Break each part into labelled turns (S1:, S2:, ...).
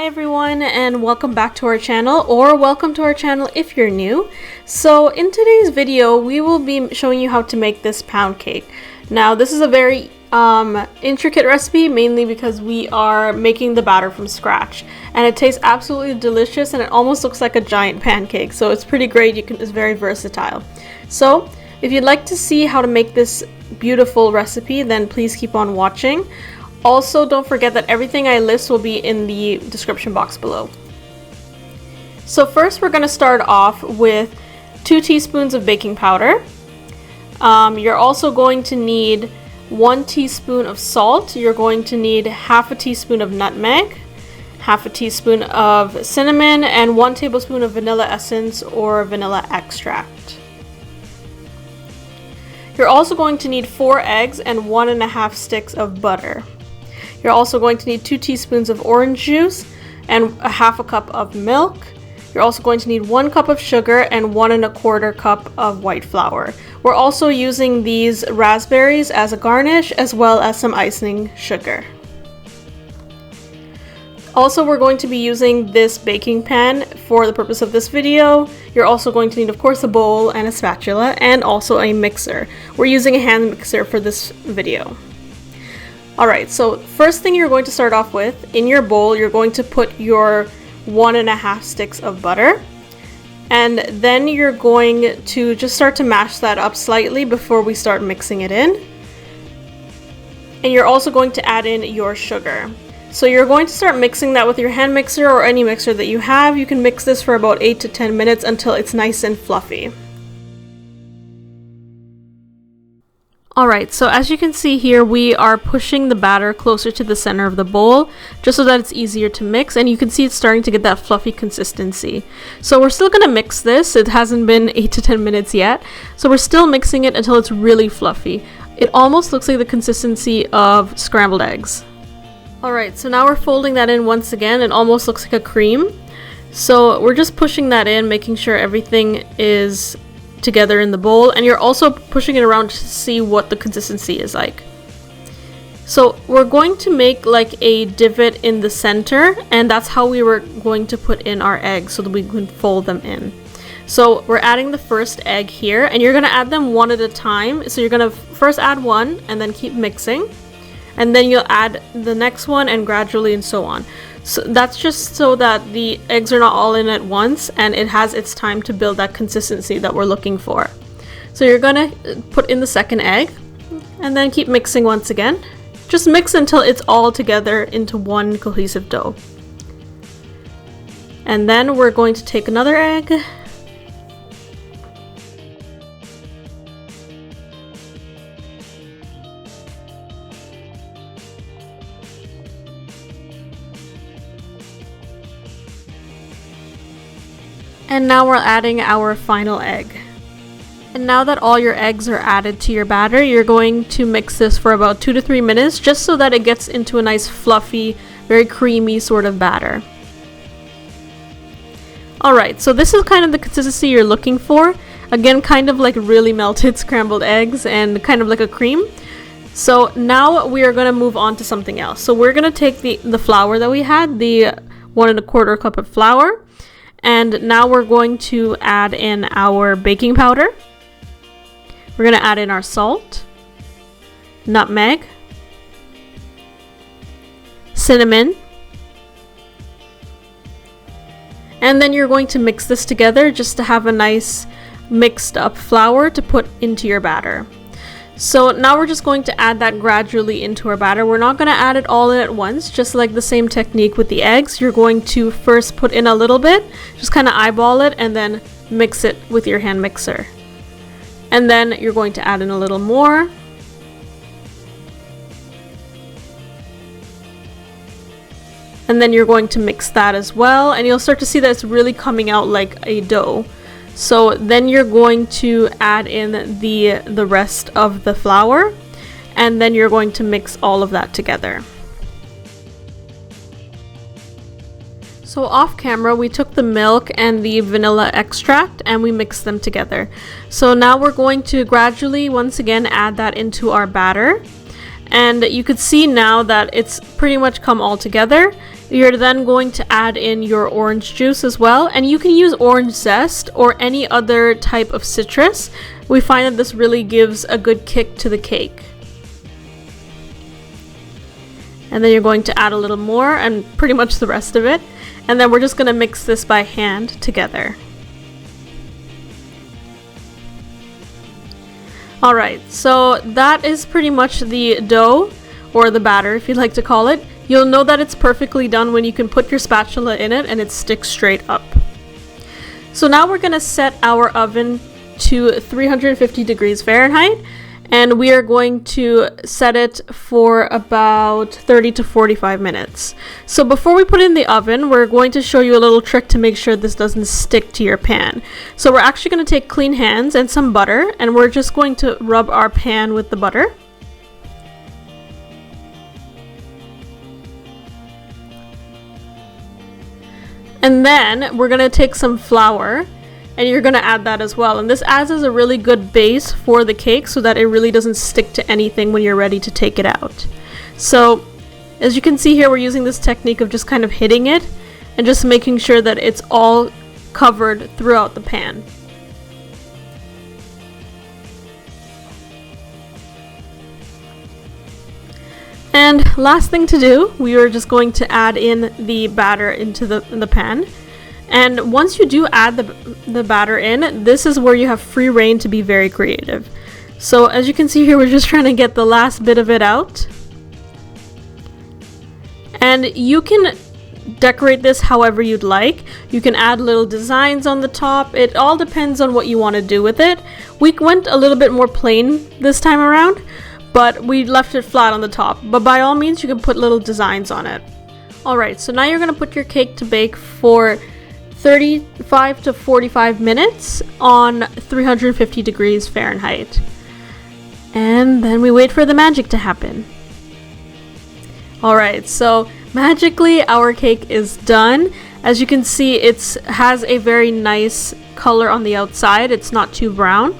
S1: Hi everyone, and welcome back to our channel, or welcome to our channel if you're new. So in today's video we will be showing you how to make this pound cake. Now this is a very intricate recipe, mainly because we are making the batter from scratch, and it tastes absolutely delicious and it almost looks like a giant pancake, so it's pretty great. It's very versatile. So if you'd like to see how to make this beautiful recipe, then please keep on watching. Also, don't forget that everything I list will be in the description box below. So first we're going to start off with 2 teaspoons of baking powder. You're also going to need 1 teaspoon of salt. You're going to need half a teaspoon of nutmeg, half a teaspoon of cinnamon, and 1 tablespoon of vanilla essence or vanilla extract. You're also going to need 4 eggs and 1.5 sticks of butter. You're also going to need 2 teaspoons of orange juice and a half a cup of milk. You're also going to need 1 cup of sugar and 1.25 cup of white flour. We're also using these raspberries as a garnish, as well as some icing sugar. Also, we're going to be using this baking pan for the purpose of this video. You're also going to need, of course, a bowl and a spatula, and also a mixer. We're using a hand mixer for this video. Alright, so first thing you're going to start off with, in your bowl, you're going to put your 1.5 sticks of butter. And then you're going to just start to mash that up slightly before we start mixing it in. And you're also going to add in your sugar. So you're going to start mixing that with your hand mixer or any mixer that you have. You can mix this for about 8 to 10 minutes until it's nice and fluffy. Alright, so as you can see here, we are pushing the batter closer to the center of the bowl, just so that it's easier to mix, and you can see it's starting to get that fluffy consistency. So we're still going to mix this. It hasn't been 8 to 10 minutes yet, so we're still mixing it until it's really fluffy. It almost looks like the consistency of scrambled eggs. Alright, so now we're folding that in once again. It almost looks like a cream. So we're just pushing that in, making sure everything is together in the bowl, and you're also pushing it around to see what the consistency is like. So we're going to make like a divot in the center, and that's how we were going to put in our eggs so that we can fold them in. So we're adding the first egg here, and you're going to add them one at a time. So you're going to first add one and then keep mixing, and then you'll add the next one, and gradually and so on. So that's just so that the eggs are not all in at once, and it has its time to build that consistency that we're looking for. So you're gonna put in the second egg and then keep mixing once again. Just mix until it's all together into one cohesive dough. And then we're going to take another egg . And now we're adding our final egg. And now that all your eggs are added to your batter, you're going to mix this for about 2 to 3 minutes, just so that it gets into a nice fluffy, very creamy sort of batter. Alright, so this is kind of the consistency you're looking for. Again, kind of like really melted scrambled eggs and kind of like a cream. So now we are going to move on to something else. So we're going to take the flour that we had, the 1.25 cup of flour. And now we're going to add in our baking powder. We're going to add in our salt, nutmeg, cinnamon, and then you're going to mix this together just to have a nice mixed up flour to put into your batter. So now we're just going to add that gradually into our batter. We're not going to add it all in at once, just like the same technique with the eggs. You're going to first put in a little bit, just kind of eyeball it, and then mix it with your hand mixer. And then you're going to add in a little more. And then you're going to mix that as well, and you'll start to see that it's really coming out like a dough. So then you're going to add in the rest of the flour, and then you're going to mix all of that together. So off camera, we took the milk and the vanilla extract and we mixed them together. So now we're going to gradually once again add that into our batter. And you could see now that it's pretty much come all together. You're then going to add in your orange juice as well, and you can use orange zest or any other type of citrus. We find that this really gives a good kick to the cake. And then you're going to add a little more and pretty much the rest of it. And then we're just going to mix this by hand together. Alright, so that is pretty much the dough, or the batter if you'd like to call it. You'll know that it's perfectly done when you can put your spatula in it and it sticks straight up. So now we're going to set our oven to 350 degrees Fahrenheit, and we are going to set it for about 30 to 45 minutes. So before we put it in the oven, we're going to show you a little trick to make sure this doesn't stick to your pan. So we're actually going to take clean hands and some butter, and we're just going to rub our pan with the butter. And then we're going to take some flour, and you're going to add that as well. And this adds as a really good base for the cake so that it really doesn't stick to anything when you're ready to take it out. So as you can see here, we're using this technique of just kind of hitting it and just making sure that it's all covered throughout the pan. And last thing to do, we are just going to add in the batter into the pan. And once you do add the batter in, this is where you have free reign to be very creative. So as you can see here, we're just trying to get the last bit of it out. And you can decorate this however you'd like. You can add little designs on the top. It all depends on what you want to do with it. We went a little bit more plain this time around, but we left it flat on the top. But by all means, you can put little designs on it. Alright, so now you're going to put your cake to bake for 35 to 45 minutes on 350 degrees Fahrenheit. And then we wait for the magic to happen. Alright, so magically our cake is done. As you can see, it has a very nice color on the outside. It's not too brown.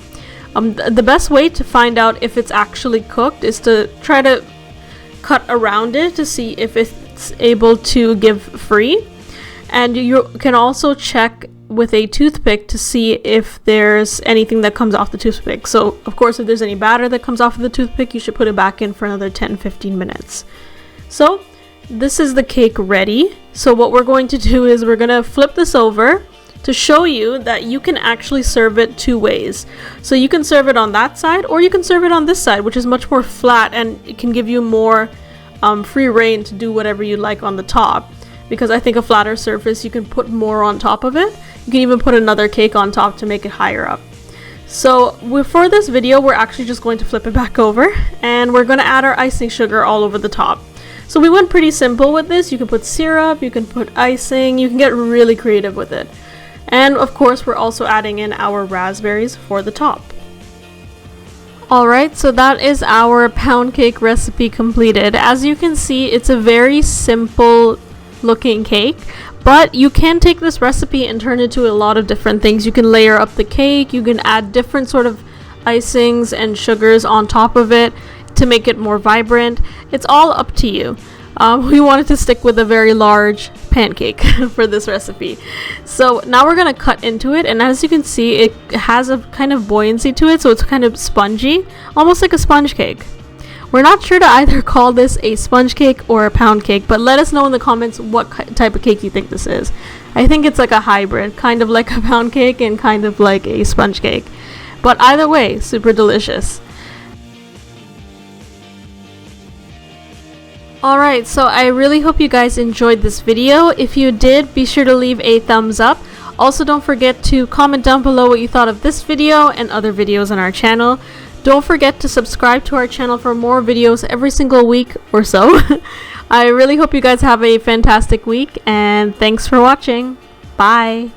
S1: The best way to find out if it's actually cooked is to try to cut around it to see if it's able to give free. And you can also check with a toothpick to see if there's anything that comes off the toothpick. So of course, if there's any batter that comes off of the toothpick, you should put it back in for another 10-15 minutes. So this is the cake ready. So what we're going to do is we're going to flip this over to show you that you can actually serve it two ways. So you can serve it on that side, or you can serve it on this side, which is much more flat and it can give you more free reign to do whatever you like on the top. Because I think a flatter surface, you can put more on top of it. You can even put another cake on top to make it higher up. So for this video, we're actually just going to flip it back over, and we're going to add our icing sugar all over the top. So we went pretty simple with this. You can put syrup, you can put icing, you can get really creative with it. And of course, we're also adding in our raspberries for the top. Alright, so that is our pound cake recipe completed. As you can see, it's a very simple looking cake, but you can take this recipe and turn it to a lot of different things. You can layer up the cake, you can add different sort of icings and sugars on top of it to make it more vibrant. It's all up to you. We wanted to stick with a very large pancake for this recipe. So now we're going to cut into it, and as you can see, it has a kind of buoyancy to it, so it's kind of spongy, almost like a sponge cake. We're not sure to either call this a sponge cake or a pound cake, but let us know in the comments what type of cake you think this is. I think it's like a hybrid, kind of like a pound cake and kind of like a sponge cake. But either way, super delicious. Alright, so I really hope you guys enjoyed this video. If you did, be sure to leave a thumbs up. Also, don't forget to comment down below what you thought of this video and other videos on our channel. Don't forget to subscribe to our channel for more videos every single week or so. I really hope you guys have a fantastic week, and thanks for watching. Bye!